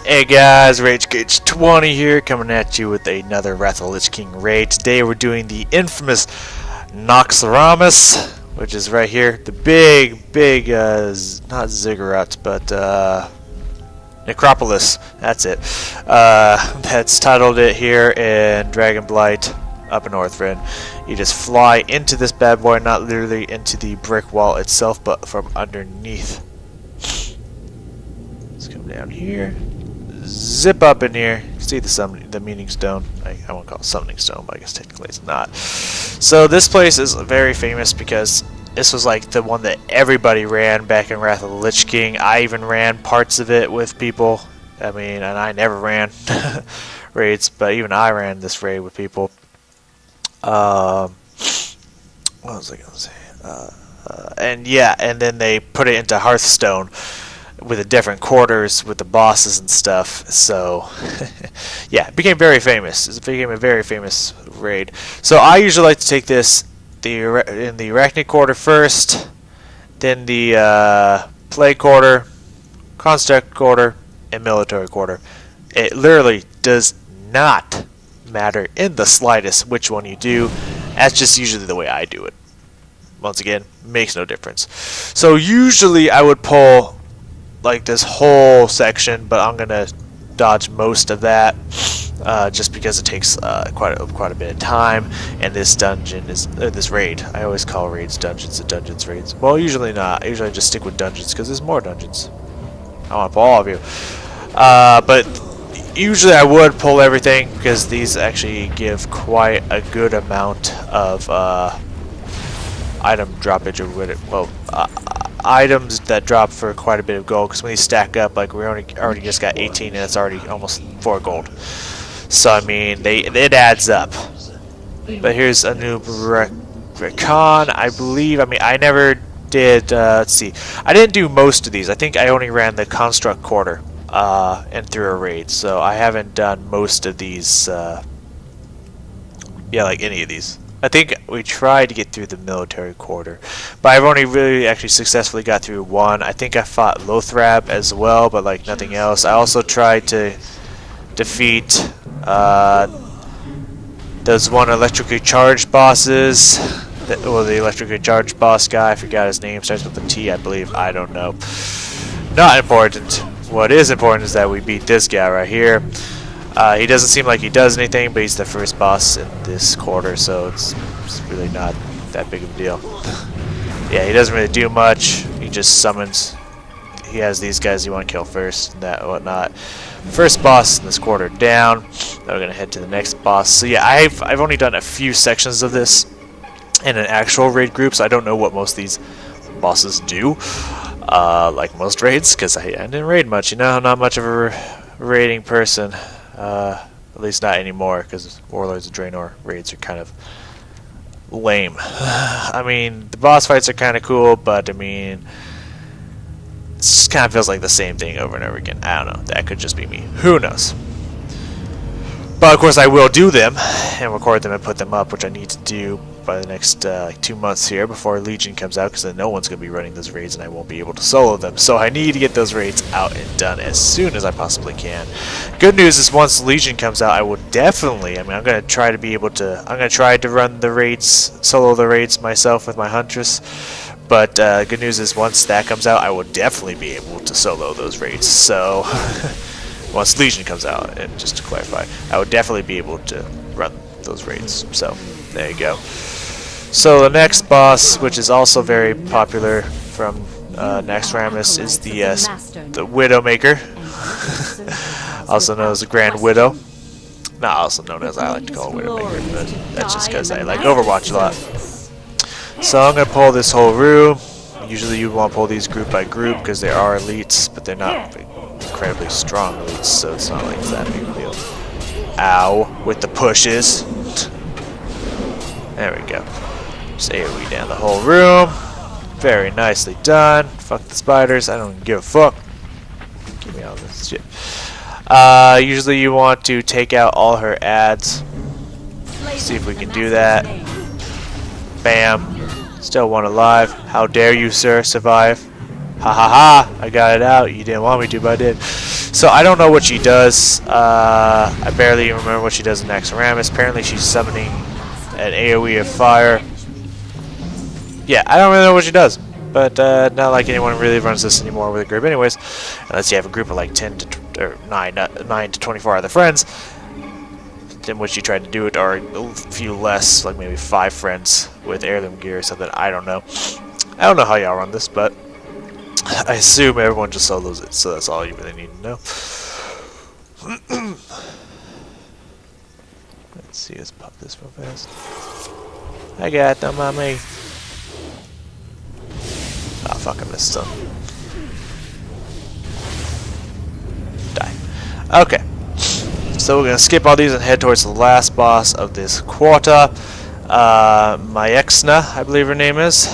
Hey guys, Rage Gauge 20 here, coming at you with another Wrath of the Lich King raid. Today we're doing the infamous Naxxramas, which is right here. The big, not ziggurat, but Necropolis. That's it. That's titled it here in Dragonblight up in Northrend. You just fly into this bad boy, not literally into the brick wall itself, but from underneath. Let's come down here. Zip up in here. You see the meaning stone. I won't call it summoning stone, but I guess technically it's not. So this place is very famous because this was like the one that everybody ran back in Wrath of the Lich King. I even ran parts of it with people. I mean, and I never ran raids, but even I ran this raid with people. What was I gonna say? And yeah, and then they put it into Hearthstone with the different quarters with the bosses and stuff. So yeah, it became very famous. It became a very famous raid. So I usually like to take this in the Arachnid Quarter first, then the Plague Quarter, Construct Quarter, and Military Quarter. It literally does not matter in the slightest which one you do. That's just usually the way I do it. Once again, makes no difference. So usually I would pull like this whole section, but I'm gonna dodge most of that just because it takes quite a bit of time. And this dungeon is this raid. I always call raids dungeons and dungeons raids. Well, usually not. Usually I just stick with dungeons because there's more dungeons. I want to pull all of you, but usually I would pull everything because these actually give quite a good amount of item droppage or well. Items that drop for quite a bit of gold, because when you stack up, like we already just got 18 and it's already almost 4 gold. So I mean, it adds up. But here's a new recon, I believe. I mean, I never did. Let's see, I didn't do most of these. I think I only ran the Construct Quarter and through a raid, so I haven't done most of these. Yeah, like any of these. I think we tried to get through the Military Quarter, but I've only really actually successfully got through one. I think I fought Lothrab as well, but like nothing else. I also tried to defeat those one electrically charged bosses. Well, the electrically charged boss guy, I forgot his name, starts with a T, I believe. I don't know. Not important. What is important is that we beat this guy right here. He doesn't seem like he does anything, but he's the first boss in this quarter, so it's really not that big of a deal. Yeah, he doesn't really do much. He just summons. He has these guys you want to kill first, and that and whatnot. First boss in this quarter down. Now we're gonna head to the next boss. So yeah, I've only done a few sections of this in an actual raid group, so I don't know what most of these bosses do. Like most raids, because I didn't raid much. You know, I'm not much of a raiding person. At least not anymore, because Warlords of Draenor raids are kind of lame. I mean, the boss fights are kind of cool, but I mean, it just kind of feels like the same thing over and over again. I don't know. That could just be me. Who knows? But of course, I will do them and record them and put them up, which I need to do by the next like 2 months here before Legion comes out, because then no one's going to be running those raids and I won't be able to solo them. So I need to get those raids out and done as soon as I possibly can. Good news is once Legion comes out, I will definitely, I mean, I'm going to try to be able to, I'm going to try to run the raids, solo the raids myself with my Huntress. But good news is once that comes out, I will definitely be able to solo those raids. So once Legion comes out, and just to clarify, I would definitely be able to run those raids. So there you go. So the next boss, which is also very popular from Naxxramas, is the Widowmaker, also known as the Grand Widow. Not also known as, I like to call it Widowmaker, but that's just because I like Overwatch a lot. So I'm going to pull this whole room. Usually you want to pull these group by group because they are elites, but they're not incredibly strong elites, so it's not like it's that big of a deal. Ow, with the pushes. There we go. Just AoE down the whole room. Very nicely done. Fuck the spiders. I don't give a fuck. Give me all this shit. Usually you want to take out all her ads. See if we can do that. Bam. Still one alive. How dare you, sir, survive? Ha ha ha! I got it out. You didn't want me to, but I did. So I don't know what she does. I barely even remember what she does in Naxxramas. Apparently she's summoning an AoE of fire. Yeah, I don't really know what she does. But not like anyone really runs this anymore with a group anyways. Unless you have a group of like 10 to or 9 to 24 other friends. In which you tried to do it, or a few less, like maybe 5 friends with heirloom gear or something. I don't know. I don't know how y'all run this, but I assume everyone just solos it, so that's all you really need to know. Let's see, let's pop this real fast. I got them on me. Ah, fuck, I missed some. Die. Okay. So we're going to skip all these and head towards the last boss of this quarter. Naxxramas, I believe her name is.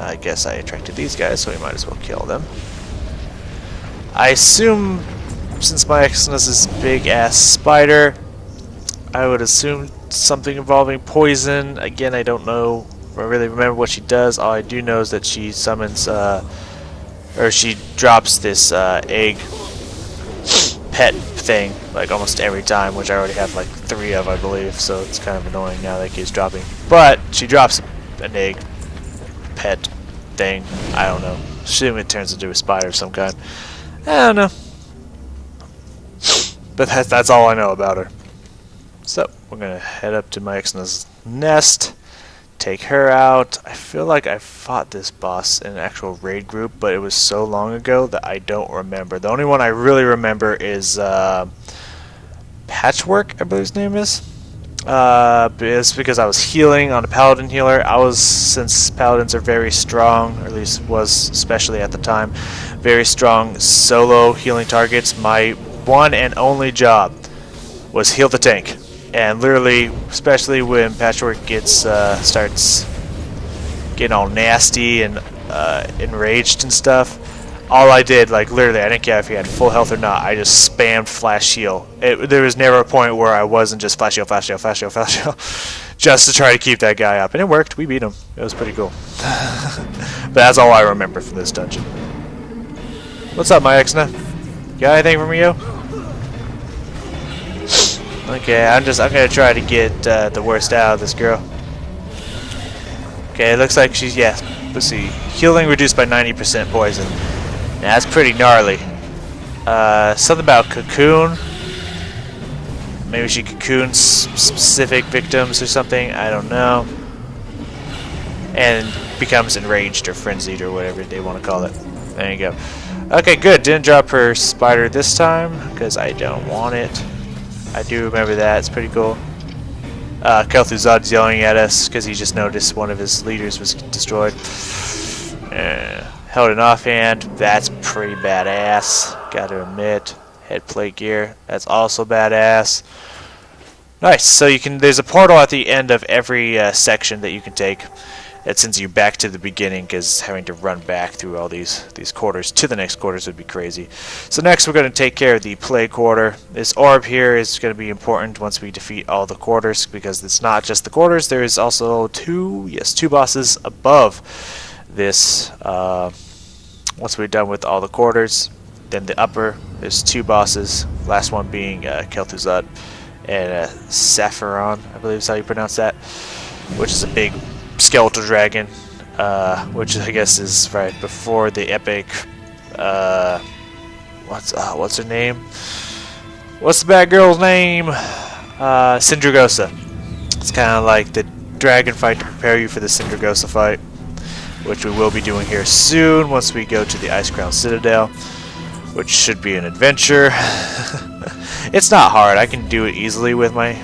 I guess I attracted these guys, so we might as well kill them. I assume, since Naxxramas is big-ass spider, I would assume something involving poison. Again, I don't know. I really remember what she does. All I do know is that she summons, or she drops this egg pet thing like almost every time, which I already have like 3 of, I believe, so it's kind of annoying now that it keeps dropping. But she drops an egg pet thing. I don't know. Assume it turns into a spider of some kind. I don't know. But that's all I know about her. So we're gonna head up to Naxxramas' nest, take her out. I feel like I fought this boss in an actual raid group, but it was so long ago that I don't remember. The only one I really remember is Patchwork, I believe his name is. It's because I was healing on a paladin healer. Since paladins are very strong, or at least was, especially at the time, very strong solo healing targets, my one and only job was heal the tank. And literally, especially when Patchwork starts getting all nasty and enraged and stuff, all I did, like literally, I didn't care if he had full health or not, I just spammed flash heal. There was never a point where I wasn't just flash heal, flash heal, flash heal, flash heal, just to try to keep that guy up. And it worked. We beat him. It was pretty cool. But that's all I remember from this dungeon. What's up, Naxxramas? Got anything for me, yo? Okay, I'm gonna try to get the worst out of this girl. Okay, it looks like she's, yeah, let's see, healing reduced by 90% poison. Yeah, that's pretty gnarly. Something about cocoon. Maybe she cocoons specific victims or something, I don't know. And becomes enraged or frenzied or whatever they want to call it. There you go. Okay, good, didn't drop her spider this time, because I don't want it. I do remember that, it's pretty cool. Kel'Thuzad's yelling at us because he just noticed one of his leaders was destroyed. Held an offhand, that's pretty badass, gotta admit. Head plate gear, that's also badass. Nice, so there's a portal at the end of every section that you can take. It sends you back to the beginning, because having to run back through all these quarters to the next quarters would be crazy. So next we're going to take care of the plague quarter. This orb here is going to be important once we defeat all the quarters, because it's not just the quarters, there is also two bosses above this. Once we're done with all the quarters, then the upper, there's 2 bosses, last one being Kel'Thuzad and Sapphiron, I believe is how you pronounce that, which is a big skeletal dragon, which I guess is right before the epic. What's her name? What's the bad girl's name? Sindragosa. It's kind of like the dragon fight to prepare you for the Sindragosa fight, which we will be doing here soon once we go to the Ice Crown Citadel, which should be an adventure. It's not hard. I can do it easily with my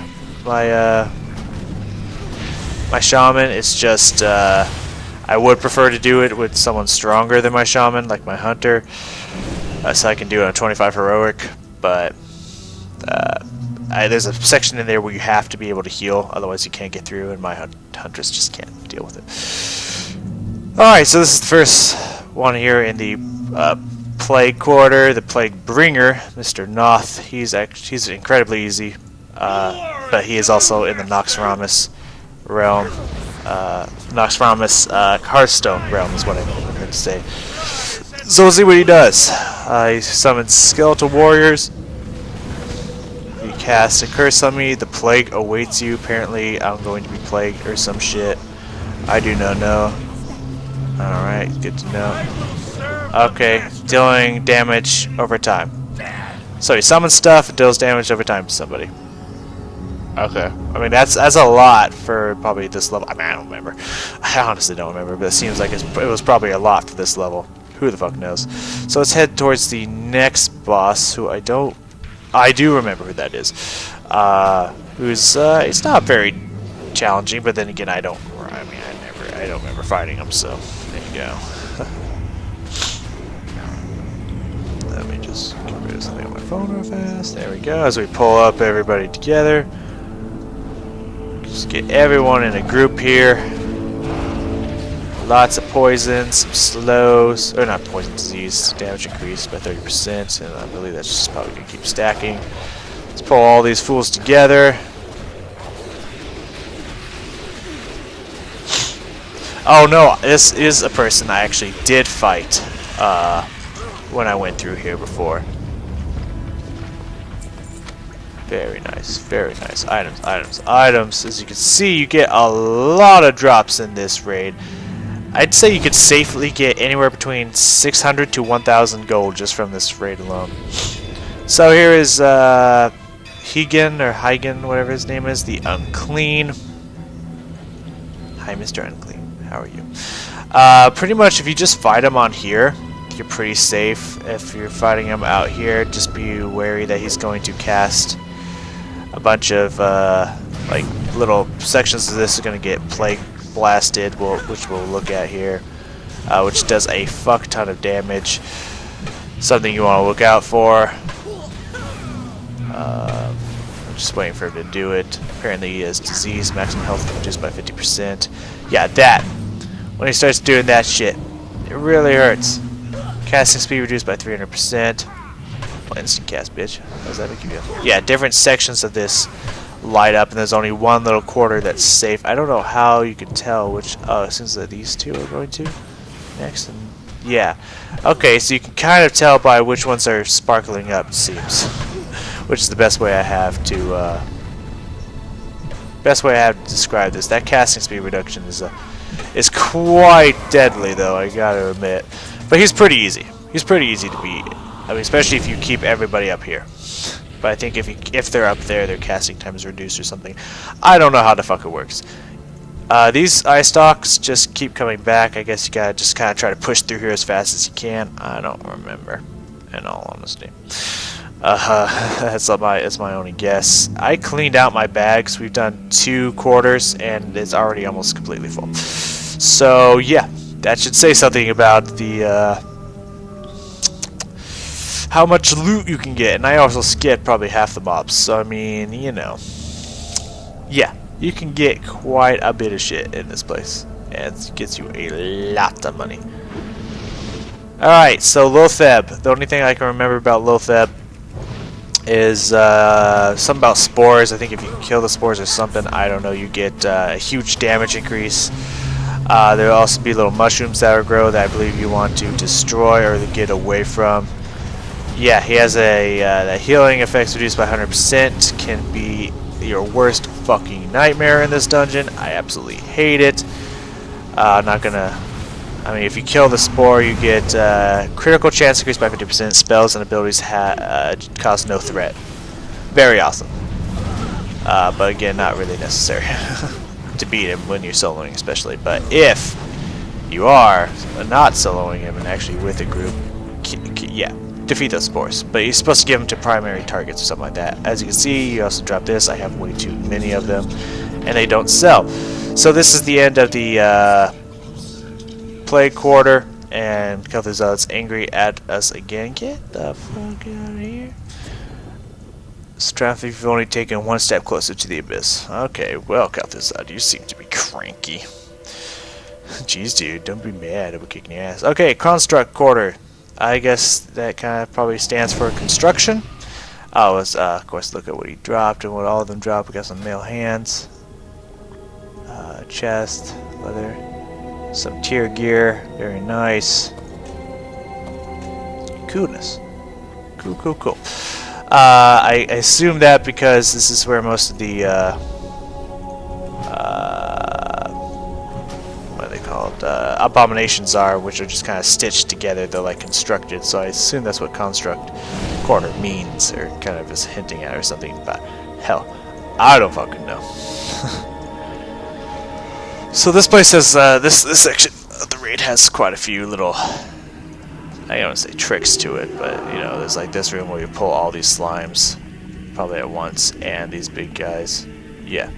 shaman. It's just I would prefer to do it with someone stronger than my shaman, like my hunter, so I can do it on 25 heroic. But there's a section in there where you have to be able to heal, otherwise you can't get through, and my huntress just can't deal with it. Alright, so this is the first one here in the Plague Quarter, the Plague Bringer, Mr. Noth. He's incredibly easy, but he is also in the Naxxramas realm. Naxxramas Hearthstone realm is what I meant to say. So we'll see what he does. He summons skeletal warriors. He casts a curse on me. The plague awaits you. Apparently, I'm going to be plagued or some shit. I do not know. Alright, good to know. Okay, dealing damage over time. So he summons stuff and deals damage over time to somebody. Okay. I mean, that's a lot for probably this level. I mean, I don't remember. I honestly don't remember, but it seems like it was probably a lot for this level. Who the fuck knows? So let's head towards the next boss, who I do remember who that is. It's not very challenging, but then again, I don't remember fighting him, so there you go. Let me just get rid of something on my phone real fast. There we go, as we pull up everybody together. Just get everyone in a group here. Lots of poisons, some slows, or not poison, disease, damage increased by 30%, and I believe that's just probably going to keep stacking. Let's pull all these fools together. Oh no, this is a person I actually did fight when I went through here before. Very nice, very nice. Items, items, items. As you can see, you get a lot of drops in this raid. I'd say you could safely get anywhere between 600 to 1,000 gold just from this raid alone. So here is Heigan, whatever his name is, the Unclean. Hi, Mr. Unclean. How are you? Pretty much, if you just fight him on here, you're pretty safe. If you're fighting him out here, just be wary that he's going to cast a bunch of like little sections of this are going to get plague blasted, which we'll look at here, which does a fuck ton of damage. Something you want to look out for. I'm just waiting for him to do it. Apparently he has disease, maximum health reduced by 50%. Yeah, that. When he starts doing that shit, it really hurts. Casting speed reduced by 300%. Well, instant cast, bitch. How does that make you feel? Yeah, different sections of this light up, and there's only one little quarter that's safe. I don't know how you can tell which. Oh, it seems that these two are going to next. And yeah. Okay, so you can kind of tell by which ones are sparkling up, it seems. Which is the best way I have to describe this. That casting speed reduction is quite deadly, though, I gotta admit. But he's pretty easy. He's pretty easy to beat. I mean, especially if you keep everybody up here. But I think if they're up there, their casting time is reduced or something. I don't know how the fuck it works. These eye stalks just keep coming back. I guess you gotta just kind of try to push through here as fast as you can. I don't remember, in all honesty. That's my only guess. I cleaned out my bags. We've done 2 quarters, and it's already almost completely full. So yeah, that should say something about the how much loot you can get. And I also skipped probably half the mobs. So I mean, you know, yeah, you can get quite a bit of shit in this place, and it gets you a lot of money. All right, so Lotheb. The only thing I can remember about Lotheb is something about spores. I think if you kill the spores or something, I don't know, you get a huge damage increase. There will also be little mushrooms that will grow that I believe you want to destroy or get away from. Yeah, he has the healing effects reduced by 100%. Can be your worst fucking nightmare in this dungeon. I absolutely hate it. Not gonna. I mean, if you kill the spore, you get critical chance increased by 50%. Spells and abilities cause no threat. Very awesome. But again, not really necessary to beat him when you're soloing, especially. But if you are not soloing him and actually with a group, yeah, defeat those spores. But you're supposed to give them to primary targets or something like that. As you can see, you also drop this. I have way too many of them, and they don't sell. So this is the end of the Plague Quarter, and Kel'Thuzad's angry at us again. Get the fuck out of here. Strath, you've only taken 1 step closer to the abyss. Okay, well, Kel'Thuzad, you seem to be cranky. Jeez, dude, don't be mad. We're kicking your ass. Okay, Construct Quarter. I guess that kind of probably stands for construction. Oh, let's, of course, look at what he dropped and what all of them dropped. We got some mail hands. Chest, leather. Some tier gear, very nice. Coolness. Cool. I assume that because this is where most of the what are they called? Abominations are, which are just kind of stitched together. They're like constructed. So I assume that's what Construct Quarter means, or kind of is hinting at, or something. But hell, I don't fucking know. So this place has this section of the raid has quite a few little, I don't want to say tricks to it, but you know, there's like this room where you pull all these slimes probably at once, and these big guys. Yeah,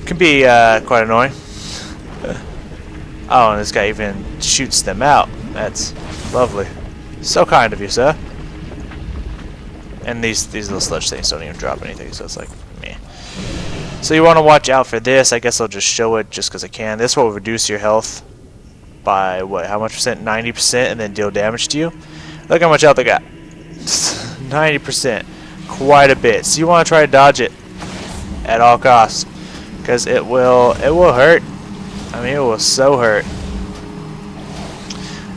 can be quite annoying. Oh, and this guy even shoots them out. That's lovely. So kind of you, sir. And these little sludge things don't even drop anything, so it's like meh. So you want to watch out for this. I guess I'll just show it just because I can. This will reduce your health by what? How much percent? 90%, and then deal damage to you. Look how much health I got. 90%, quite a bit. So you want to try to dodge it at all costs, because it will hurt. I mean, it will so hurt.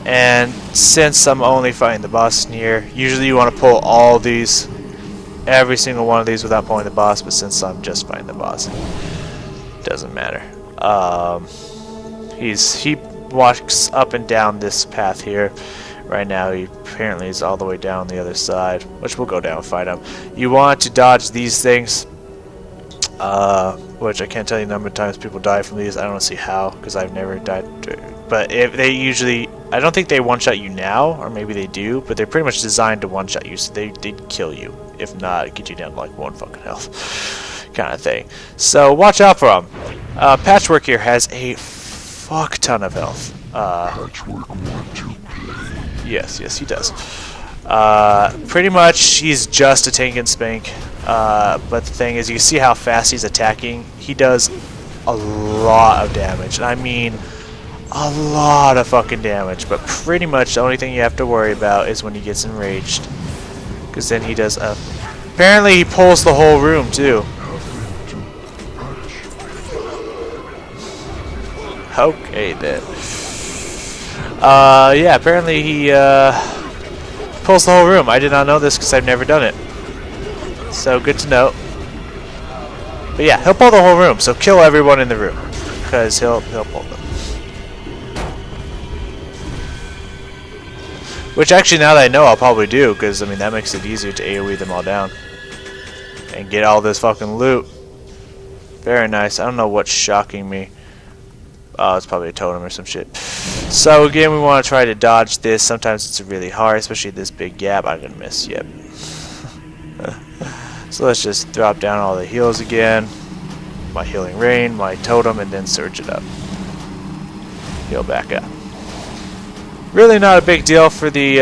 And since I'm only fighting the boss in here, usually you want to pull all these, every single one of these without pulling the boss, but since I'm just fighting the boss, it doesn't matter. He walks up and down this path here. Right now he apparently is all the way down the other side, which we'll go down and fight him. You want to dodge these things, which I can't tell you the number of times people die from these. I don't see how, because I've never died. But if they usually, I don't think they one-shot you now, or maybe they do, but they're pretty much designed to one-shot you, so they'd kill you. If not, get you down to like 1 fucking health kind of thing. So watch out for them. Patchwork here has a fuck ton of health. Patchwork want to play. Yes, he does. Pretty much he's just a tank and spank. But the thing is, you see how fast he's attacking. He does a lot of damage. I mean, a lot of fucking damage. But pretty much the only thing you have to worry about is when he gets enraged, because then he does apparently he pulls the whole room too. Okay then. Yeah, apparently he pulls the whole room. I did not know this because I've never done it. So good to know. But yeah, he'll pull the whole room. So kill everyone in the room, because he'll pull them. Which actually, now that I know, I'll probably do, because I mean that makes it easier to AoE them all down and get all this fucking loot. Very nice. I don't know what's shocking me. Oh, it's probably a totem or some shit. So again, we want to try to dodge this. Sometimes it's really hard, especially this big gap. I'm gonna miss. Yep. So let's just drop down all the heals again. My healing rain, my totem, and then surge it up. Heal back up. Really not a big deal for the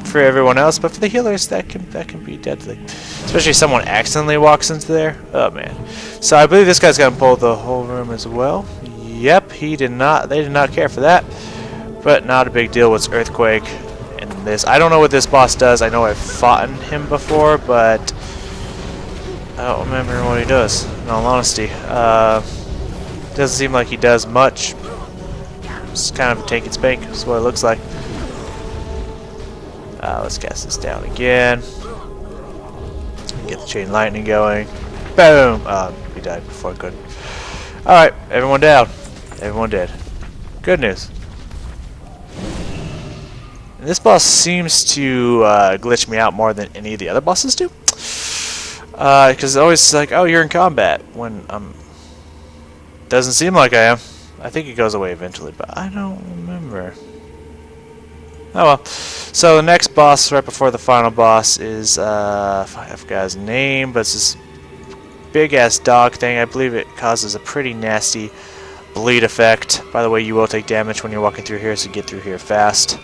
for everyone else, but for the healers that can be deadly. Especially if someone accidentally walks into there. Oh man. So I believe this guy's gonna pull the whole room as well. Yep, he did not. They did not care for that. But not a big deal with Earthquake and this. I don't know what this boss does. I know I've fought him before, but I don't remember what he does, in all honesty. Doesn't seem like he does much. It's kind of a take and spank. That's what it looks like. Let's cast this down again. Get the chain lightning going. Boom! He died before I could. Alright, everyone down. Everyone dead. Good news. And this boss seems to glitch me out more than any of the other bosses do. Because it's always like, oh, you're in combat. When doesn't seem like I am. I think it goes away eventually, but I don't remember. Oh well. So the next boss, right before the final boss, is I forgot his name, but it's this big ass dog thing. I believe it causes a pretty nasty bleed effect. By the way, you will take damage when you're walking through here, so get through here fast.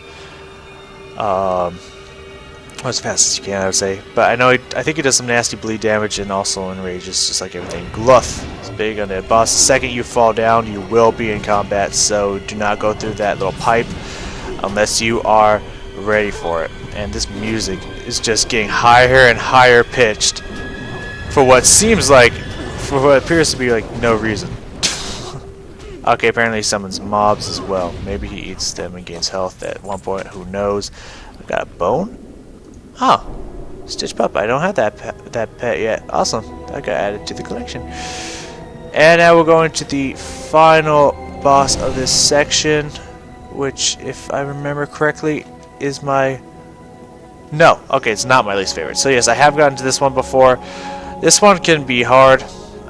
As fast as you can, I would say. But I know I think he does some nasty bleed damage and also enrages, just like everything. Gluth is big on that boss. The second you fall down, you will be in combat, so do not go through that little pipe unless you are ready for it. And this music is just getting higher and higher pitched for what seems like, for what appears to be like no reason. Okay, apparently he summons mobs as well. Maybe he eats them and gains health at one point. Who knows? I got a bone? Oh, Stitch Pup. I don't have that pet yet. Awesome. That got added to the collection. And now we're going to the final boss of this section, which, if I remember correctly, is my... No. Okay, it's not my least favorite. So yes, I have gotten to this one before. This one can be hard.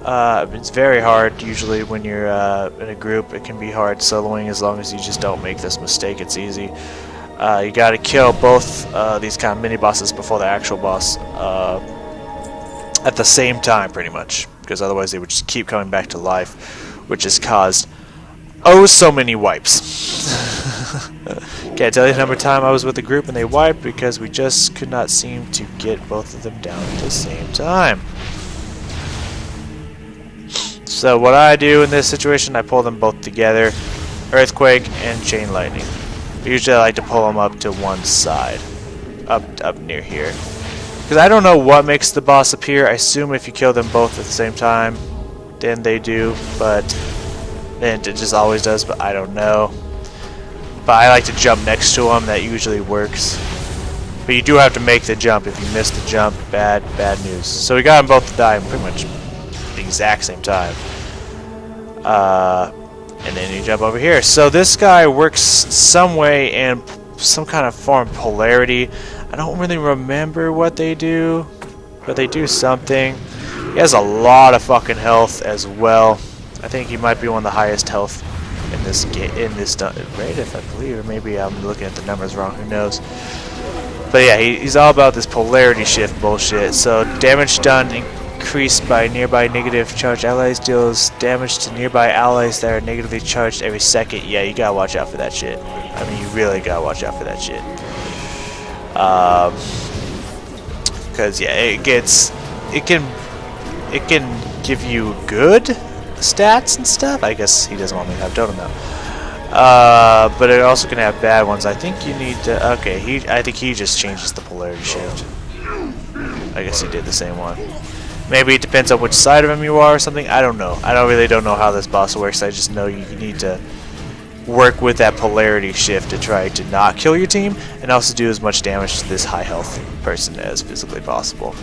It's very hard usually when you're in a group. It can be hard soloing as long as you just don't make this mistake. It's easy. You gotta kill both these kind of mini bosses before the actual boss at the same time, pretty much, because otherwise they would just keep coming back to life, which has caused so many wipes. Can't tell you the number of time I was with the group and they wiped because we just could not seem to get both of them down at the same time. So what I do in this situation, I pull them both together, Earthquake and Chain Lightning. Usually I like to pull them up to one side, up near here. Because I don't know what makes the boss appear. I assume if you kill them both at the same time, then they do, and it just always does, but I don't know. But I like to jump next to them, that usually works. But you do have to make the jump. If you miss the jump, bad news. So we got them both to die pretty much the exact same time. And then you jump over here. So this guy works some way in some kind of form of polarity. I don't really remember what they do, but they do something. He has a lot of fucking health as well. I think he might be one of the highest health in this raid, if I believe, or maybe I'm looking at the numbers wrong. Who knows? But yeah, he's all about this polarity shift bullshit. So damage done increased by nearby negative charged allies deals damage to nearby allies that are negatively charged every second. Yeah, you gotta watch out for that shit. I mean, you really gotta watch out for that shit. Because yeah, it can give you good stats and stuff. I guess he doesn't want me to have totem now. But it also can have bad ones. I think you need to. Okay, I think he just changes the polarity shift. I guess he did the same one. Maybe it depends on which side of him you are or something. I don't know. I really don't know how this boss works. I just know you need to work with that polarity shift to try to not kill your team and also do as much damage to this high health person as physically possible.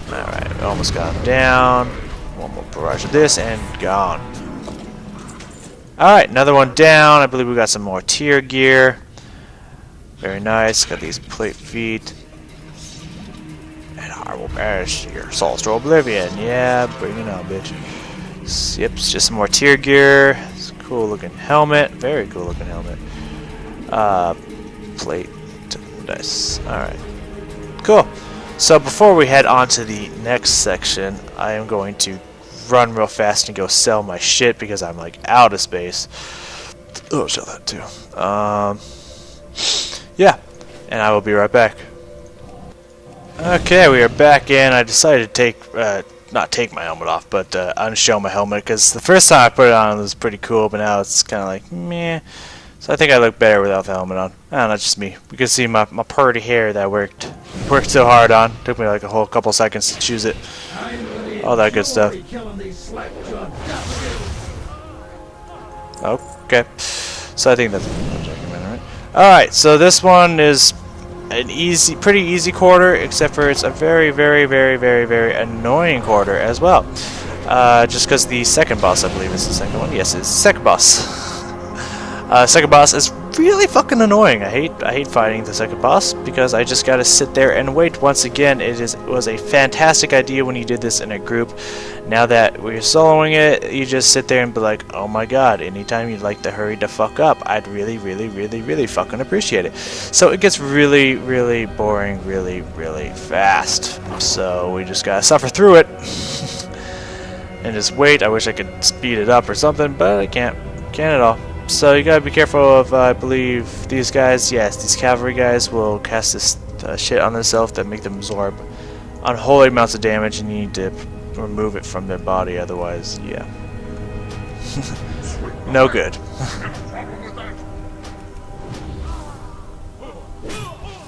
Alright, we almost got him down. One more barrage of this and gone. Alright, another one down. I believe we got some more tier gear. Very nice. Got these plate feet. And I will banish your souls to oblivion. Yeah, bring it on, bitch. Yep, it's just some more tier gear. It's a cool looking helmet. Very cool looking helmet. Plate. Nice. Alright. Cool. So before we head on to the next section, I am going to run real fast and go sell my shit because I'm like out of space. Oh, sell that too. Yeah, and I will be right back. Okay, we are back in. I decided to not take my helmet off, but unshow my helmet because the first time I put it on it was pretty cool, but now it's kind of like meh. So I think I look better without the helmet on. Oh, not just me. You can see my pretty hair that I worked so hard on. Took me like a whole couple seconds to choose it. All that good stuff. Okay. So I think that's right. Alright, so this one is an pretty easy quarter, except for it's a very, very, very, very, very annoying quarter as well. Just because the second boss, I believe, is the second one. Yes, it's the second boss. Second boss is really fucking annoying. I hate fighting the second boss because I just gotta sit there and wait. Once again, it was a fantastic idea when you did this in a group. Now that we're soloing it, you just sit there and be like, oh my god, anytime you'd like to hurry the fuck up, I'd really, really, really, really fucking appreciate it. So it gets really, really boring really, really fast. So we just gotta suffer through it and just wait. I wish I could speed it up or something, but I can't at all. So you gotta be careful of, I believe, these guys. Yes, these cavalry guys will cast this shit on themselves that make them absorb unholy amounts of damage, and you need to remove it from their body, otherwise, yeah. No good.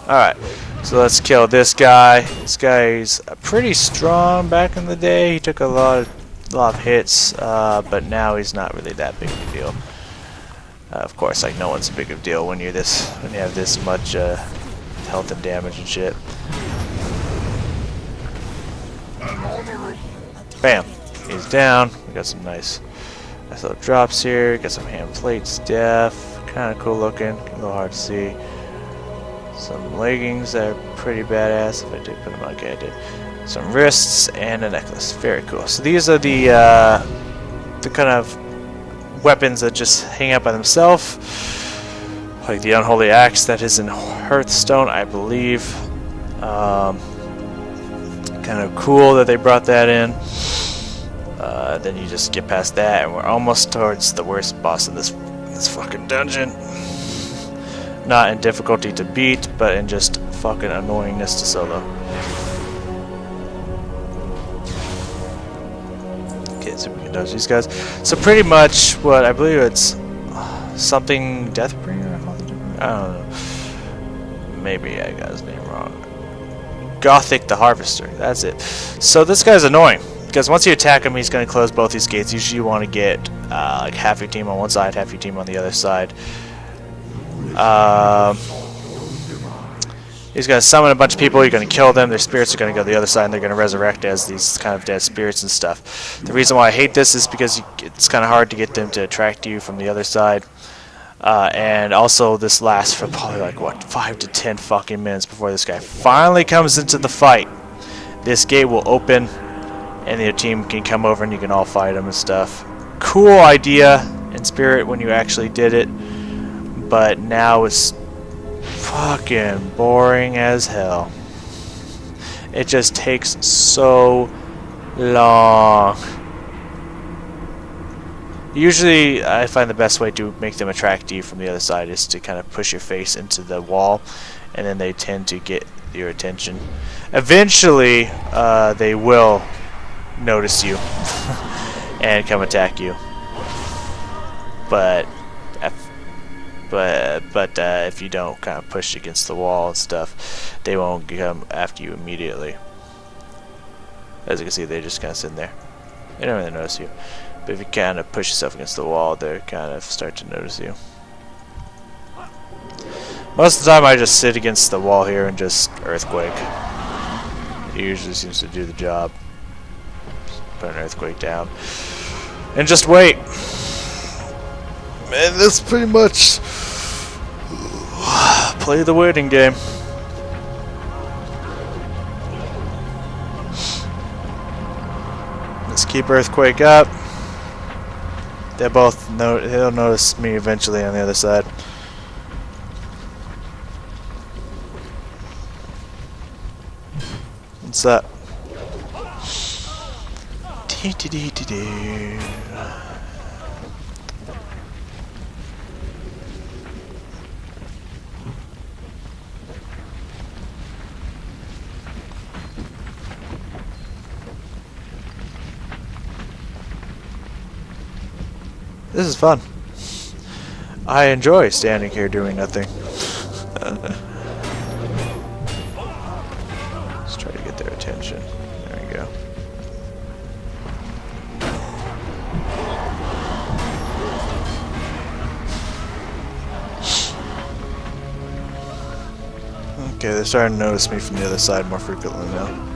Alright, so let's kill this guy. This guy's pretty strong back in the day. He took a lot of a lot of hits, but now he's not really that big of a deal. Of course, like no one's a big of a deal when you have this much health and damage and shit. Bam! He's down. We got some nice little drops here. Got some hand plate stuff. Kind of cool looking. A little hard to see. Some leggings that are pretty badass. If I did put them on, okay, I did. Some wrists and a necklace. Very cool. So these are the kind of weapons that just hang out by themselves, like the unholy axe that is in Hearthstone, I believe. Kind of cool that they brought that in. Then you just get past that, and we're almost towards the worst boss of this fucking dungeon. Not in difficulty to beat, but in just fucking annoyingness to solo. Okay, so we can dodge these guys. So pretty much what I believe it's something Deathbringer? I don't know. Maybe I got his name wrong. Gothik the Harvester. That's it. So this guy's annoying because once you attack him, he's going to close both these gates. Usually you want to get like half your team on one side, half your team on the other side. He's going to summon a bunch of people. You're going to kill them. Their spirits are going to go to the other side, and they're going to resurrect as these kind of dead spirits and stuff. The reason why I hate this is because it's kind of hard to get them to attract you from the other side. And also this lasts for probably like, what, 5 to 10 fucking minutes before this guy finally comes into the fight. This gate will open, and your team can come over and you can all fight him and stuff. Cool idea in spirit when you actually did it, but now it's fucking boring as hell. It just takes so long. Usually I find the best way to make them attract you from the other side is to kind of push your face into the wall, and then they tend to get your attention. Eventually they will notice you and come attack you, but if you don't kind of push against the wall and stuff, they won't come after you immediately. As you can see, they're just kind of sitting there. They don't really notice you. But if you kind of push yourself against the wall, they kind of start to notice you. Most of the time I just sit against the wall here and just earthquake. It usually seems to do the job. Just put an earthquake down. And just wait. Man, that's pretty much play the waiting game. Let's keep earthquake up. He'll notice me eventually on the other side. What's that? This is fun. I enjoy standing here doing nothing. Let's try to get their attention. There we go. Okay, they're starting to notice me from the other side more frequently now.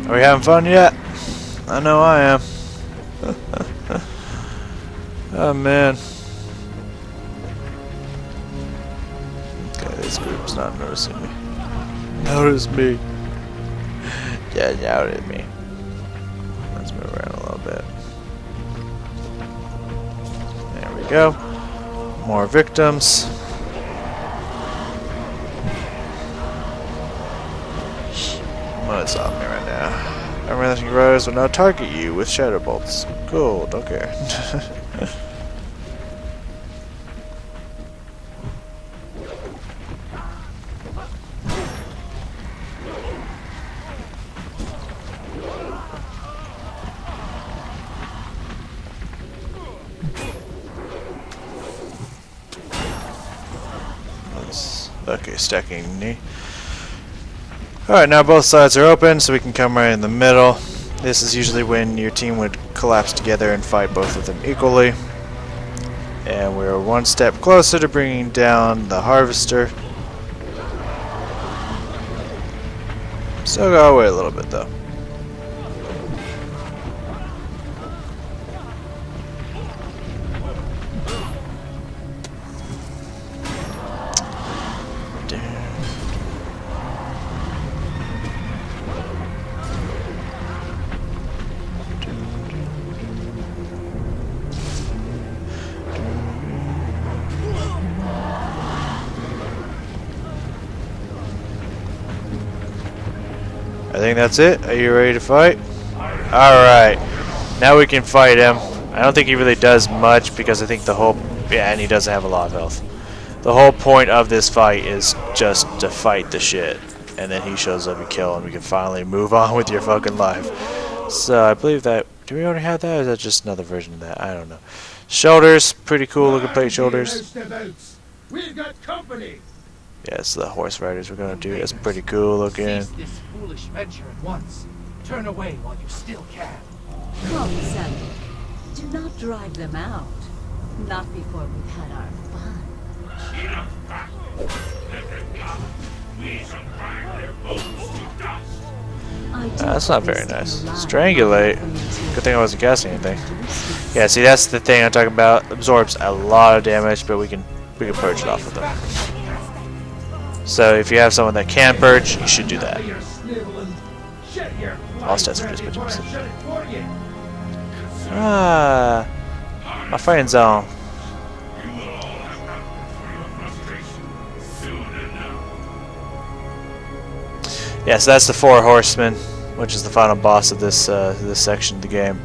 Are we having fun yet? I know I am. Oh man. Okay, this group's not noticing me. Notice me. Yeah, notice me. Let's move around a little bit. There we go. More victims. What's off me right now? Everything rose will now target you with shadow bolts. Cool, don't care. Let's Okay, stacking knee. Alright, now both sides are open, so we can come right in the middle. This is usually when your team would collapse together and fight both of them equally. And we're one step closer to bringing down the Harvester. So go away a little bit though. I think that's it. Are you ready to fight? Alright. Now we can fight him. I don't think he really does much because I think the whole... Yeah, and he doesn't have a lot of health. The whole point of this fight is just to fight the shit. And then he shows up and kill him. We can finally move on with your fucking life. So I believe that... Do we already have that or is that just another version of that? I don't know. Shoulders. Pretty cool looking plate shoulders. We've got company. Yeah, it's the horse riders we're gonna do. It's pretty cool looking. Cease this foolish venture at once. Turn away while you still can. Come, Sapphiron. Do not drive them out. Not before we've had our fun. That's not very nice. Strangulate. Good thing I wasn't casting anything. Yeah, see that's the thing I'm talking about. Absorbs a lot of damage, but we can purge it off with them. So if you have someone that can purge, you should do that. All stats for just bitches. Ah, my fighting zone. Yeah, so that's the Four Horsemen, which is the final boss of this this section of the game,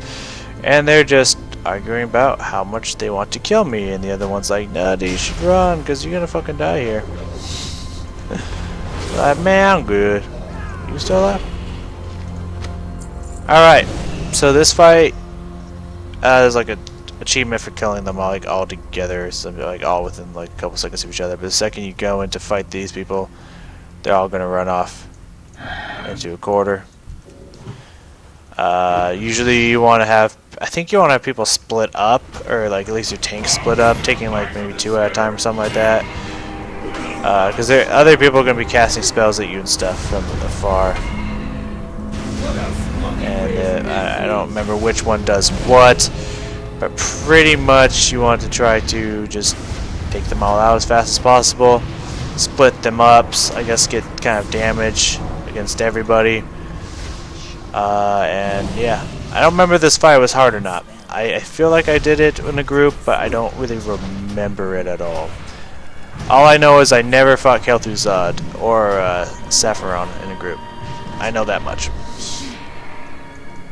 and they're just arguing about how much they want to kill me, and the other one's like, "No, dude, you should run, because you're gonna fucking die here." Like, man, I'm good. You still alive? Alright, so this fight is like an achievement for killing them all, like all together, so like all within like a couple seconds of each other. But the second you go in to fight these people, they're all gonna run off into a quarter. Usually you want to have, I think you want to have people split up, or like at least your tank split up, taking like maybe 2 at a time or something like that. Because other people are going to be casting spells at you and stuff from afar. And I don't remember which one does what, but pretty much you want to try to just take them all out as fast as possible, split them up, I guess get kind of damage against everybody. And yeah, I don't remember if this fight was hard or not. I feel like I did it in a group, but I don't really remember it at all. All I know is I never fought Kel'Thuzad or Sapphiron in a group. I know that much.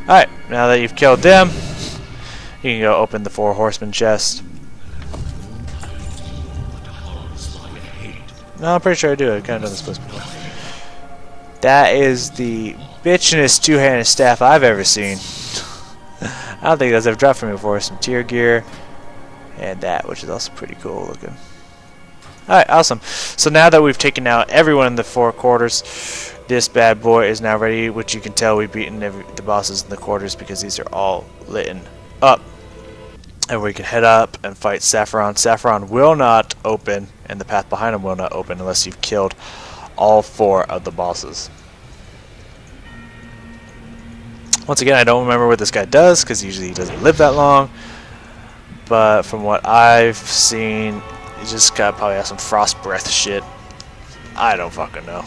Alright, now that you've killed them, you can go open the Four Horsemen chest. No, I'm pretty sure I do. I've kind of done this place before. That is the bitchinest two-handed staff I've ever seen. I don't think that's ever dropped from me before. Some tier gear, and that, which is also pretty cool looking. Alright, awesome. So now that we've taken out everyone in the 4 quarters, this bad boy is now ready, which you can tell we've beaten the bosses in the quarters because these are all lit up. And we can head up and fight Sapphiron. Sapphiron will not open, and the path behind him will not open unless you've killed all 4 of the bosses. Once again, I don't remember what this guy does because usually he doesn't live that long. But from what I've seen, he just got probably have some frost breath shit. I don't fucking know.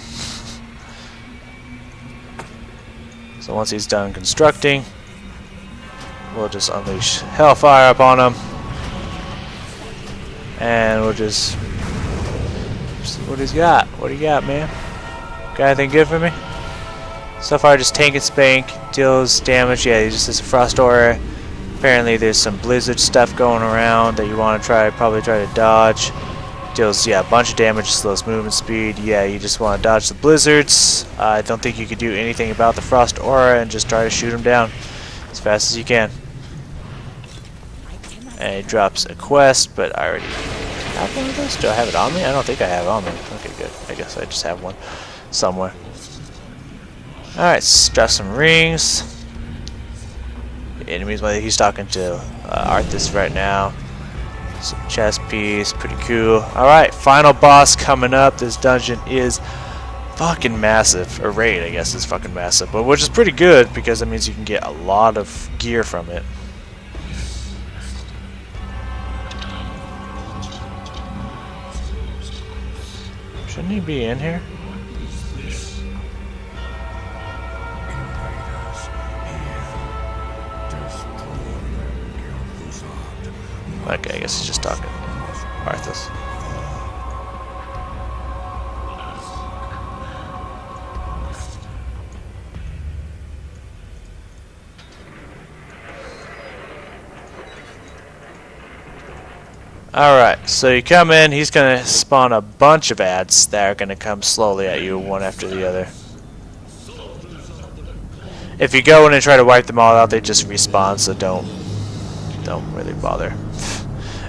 So once he's done constructing, we'll just unleash hellfire upon him, and we'll just see what he's got. What do you got, man? Got anything good for me? So far, just tank and spank, deals damage. Yeah, he just has a frost aura. Apparently, there's some blizzard stuff going around that you want to probably try to dodge. Deals, yeah, a bunch of damage, slows movement speed. Yeah, you just want to dodge the blizzards. I don't think you could do anything about the frost aura and just try to shoot him down as fast as you can. And he drops a quest, but I have one of those? Do I have it on me? I don't think I have it on me. Okay, good. I guess I just have one somewhere. Alright, drop some rings. Enemies, he's talking to Arthas right now. Some chess piece, pretty cool. Alright, final boss coming up. This dungeon is fucking massive. Or raid, I guess, is fucking massive. But which is pretty good because that means you can get a lot of gear from it. Shouldn't he be in here? Okay, I guess he's just talking Arthas. Alright, so you come in, he's going to spawn a bunch of ads that are going to come slowly at you, one after the other. If you go in and try to wipe them all out, they just respawn, so don't really bother.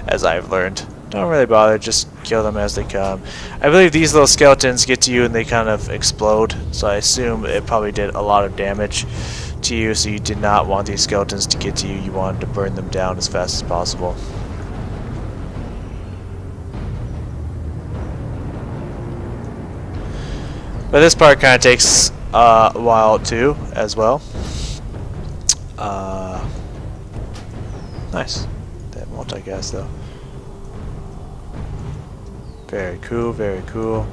As I've learned. Don't really bother, just kill them as they come. I believe these little skeletons get to you and they kind of explode, so I assume it probably did a lot of damage to you, so you did not want these skeletons to get to you. You wanted to burn them down as fast as possible. But this part kind of takes a while too, as well. Nice. That multi-gas though. Very cool, very cool.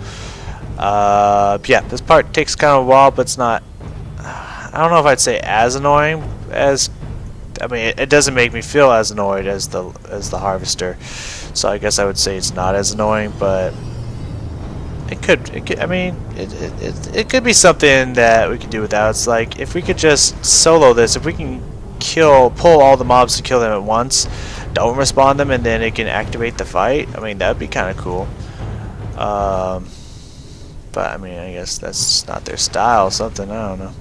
Yeah, this part takes kind of a while, but it's not. I don't know if I'd say as annoying as. I mean, it doesn't make me feel as annoyed as the Harvester, so I guess I would say it's not as annoying, but. It could, I mean, it could be something that we could do without. It's like, if we could just solo this, if we can pull all the mobs to kill them at once, don't respawn them, and then it can activate the fight, I mean, that would be kind of cool. But, I mean, I guess that's not their style, something, I don't know.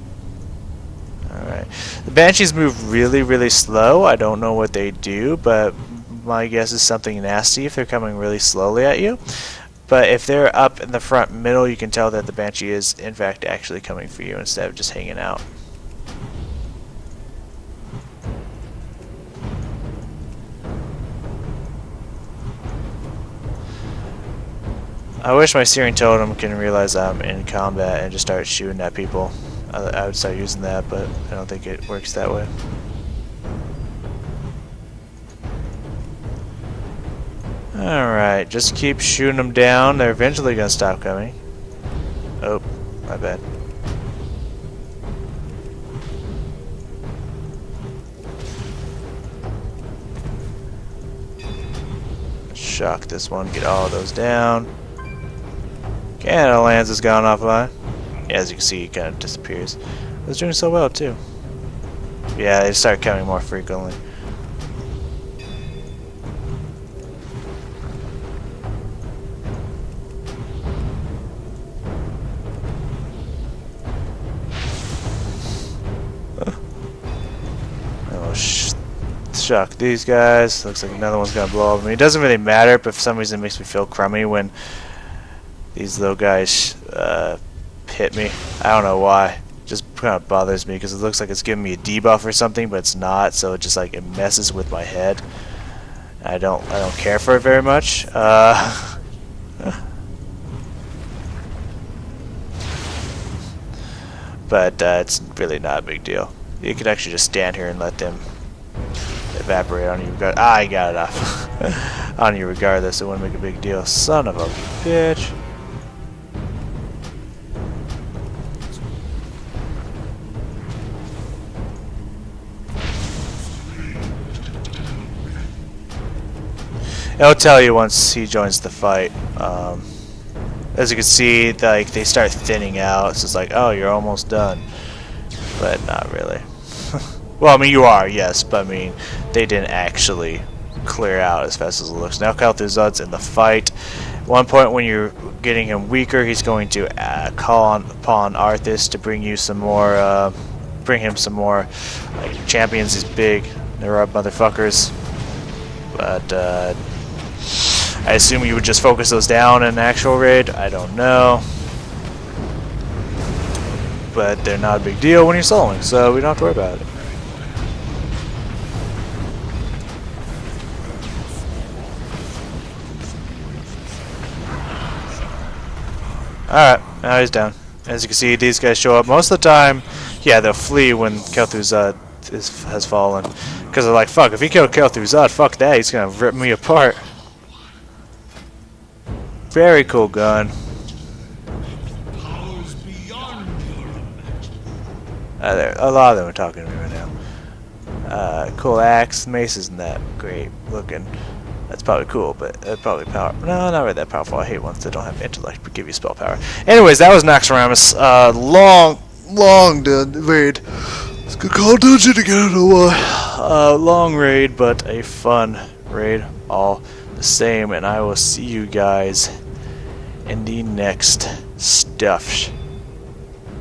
Alright. The Banshees move really, really slow. I don't know what they do, but my guess is something nasty if they're coming really slowly at you. But if they're up in the front middle, you can tell that the Banshee is, in fact, actually coming for you instead of just hanging out. I wish my Searing Totem can realize I'm in combat and just start shooting at people. I would start using that, but I don't think it works that way. Alright, just keep shooting them down. They're eventually going to stop coming. Oh, my bad. Shock this one, get all those down. Canada Lands has gone offline. Yeah, as you can see, it kind of disappears. It was doing so well, too. Yeah, they start coming more frequently. Shock these guys. Looks like another one's gonna blow up. I mean, it doesn't really matter, but for some reason it makes me feel crummy when these little guys hit me. I don't know why. It just kind of bothers me because it looks like it's giving me a debuff or something, but it's not. So it just like it messes with my head. I don't care for it very much. But it's really not a big deal. You could actually just stand here and let them evaporate on you. I got it off on you regardless. It wouldn't make a big deal. Son of a bitch. It'll tell you once he joins the fight. As you can see, like they start thinning out. So it's like, oh, you're almost done, but not really. Well, I mean, you are, yes, but I mean, they didn't actually clear out as fast as it looks. Now Kel'Thuzad's in the fight. At one point, when you're getting him weaker, he's going to call upon Arthas to bring you some more, bring him some more like champions. He's big. They're up motherfuckers. But I assume you would just focus those down in an actual raid. I don't know. But they're not a big deal when you're soloing, so we don't have to worry about it. Alright, now he's down. As you can see, these guys show up. Most of the time, yeah, they'll flee when Kel'Thuzad has fallen. Because they're like, fuck, if he killed Kel'Thuzad, fuck that, he's gonna rip me apart. Very cool gun. There, a lot of them are talking to me right now. Cool axe. Mace isn't that great looking. That's probably cool, but probably power. No, not really that powerful. I hate ones that don't have intellect but give you spell power. Anyways, that was Naxxramas. Long raid. It's good call dungeon again. I don't know why. Long raid, but a fun raid all the same. And I will see you guys in the next stuff.